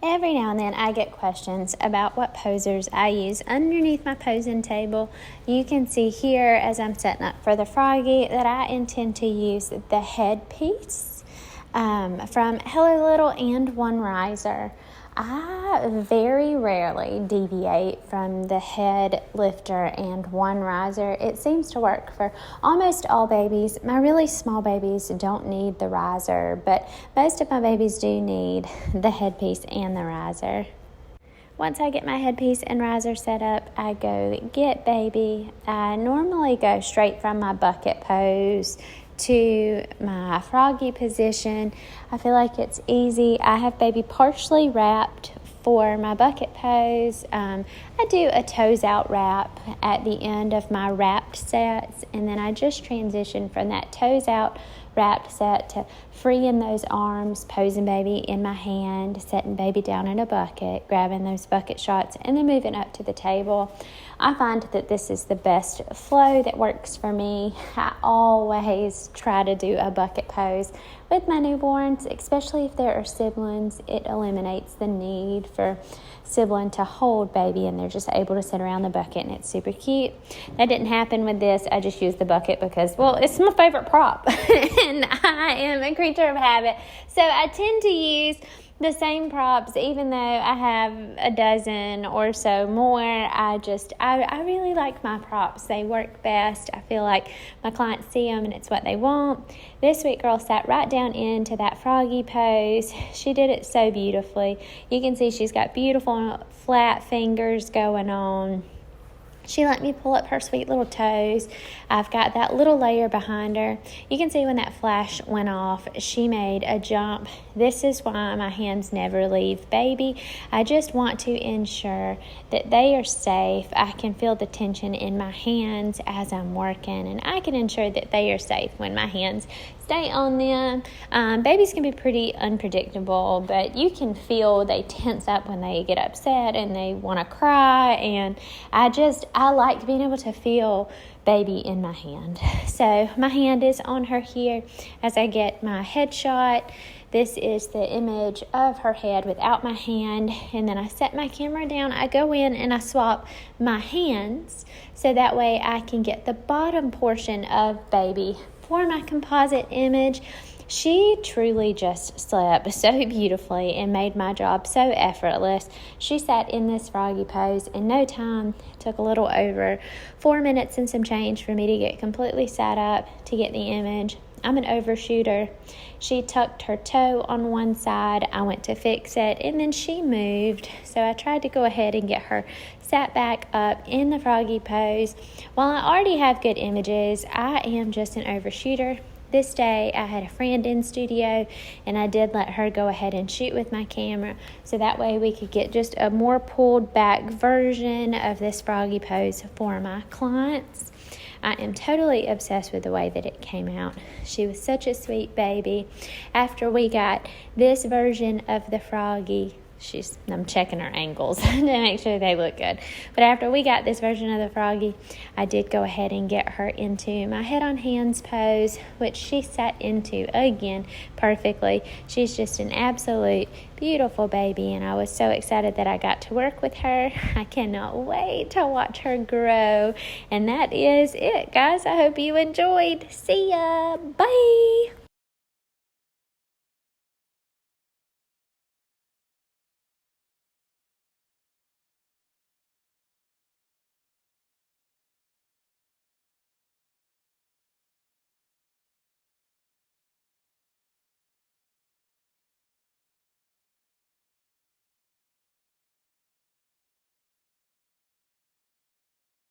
Every now and then I get questions about what posers I use underneath my posing table. You can see here as I'm setting up for the Froggy that I intend to use the headpiece from Hello Little and One Riser. I very rarely deviate from the head lifter and one riser. It seems to work for almost all babies. My really small babies don't need the riser, but most of my babies do need the headpiece and the riser. Once I get my headpiece and riser set up, I go get baby. I normally go straight from my bucket pose to my Froggy position. I feel like it's easy. I have baby partially wrapped for my bucket pose. I do a toes out wrap at the end of my wrapped sets, and then I just transition from that toes out wrapped set to freeing those arms, posing baby in my hand, setting baby down in a bucket, grabbing those bucket shots, and then moving up to the table. I find that this is the best flow that works for me. I always try to do a bucket pose with my newborns, especially if there are siblings. It eliminates the need for sibling to hold baby, and they're just able to sit around the bucket, and it's super cute. That didn't happen with this. I just used the bucket because, well, it's my favorite prop, and I am a creature of habit. So I tend to use the same props, even though I have a dozen or so more. I really like my props. They work best. I feel like my clients see them and it's what they want. This sweet girl sat right down into that Froggy pose. She did it so beautifully. You can see she's got beautiful flat fingers going on. She let me pull up her sweet little toes. I've got that little layer behind her. You can see when that flash went off, she made a jump. This is why my hands never leave baby. I just want to ensure that they are safe. I can feel the tension in my hands as I'm working, and I can ensure that they are safe when my hands stay on them. Babies can be pretty unpredictable, but you can feel they tense up when they get upset and they want to cry, and I like being able to feel baby in my hand. So my hand is on her here as I get my headshot. This is the image of her head without my hand, and then I set my camera down. I go in and I swap my hands so that way I can get the bottom portion of baby for my composite image. She truly just slept so beautifully and made my job so effortless. She sat in this Froggy pose in no time. It took a little over 4 minutes and some change for me to get completely sat up to get the image. I'm an overshooter. She tucked her toe on one side. I went to fix it, and then she moved. So I tried to go ahead and get her sat back up in the Froggy pose. While I already have good images, I am just an overshooter. This day I had a friend in studio, and I did let her go ahead and shoot with my camera, so that way we could get just a more pulled back version of this Froggy pose for my clients. I am totally obsessed with the way that it came out. She was such a sweet baby. After we got this version of the Froggy, I'm checking her angles to make sure they look good. But after we got this version of the Froggy, I did go ahead and get her into my head on hands pose, which she sat into again perfectly. She's just an absolute beautiful baby, and I was so excited that I got to work with her. I cannot wait to watch her grow. And that is it, guys. I hope you enjoyed. See ya. Bye.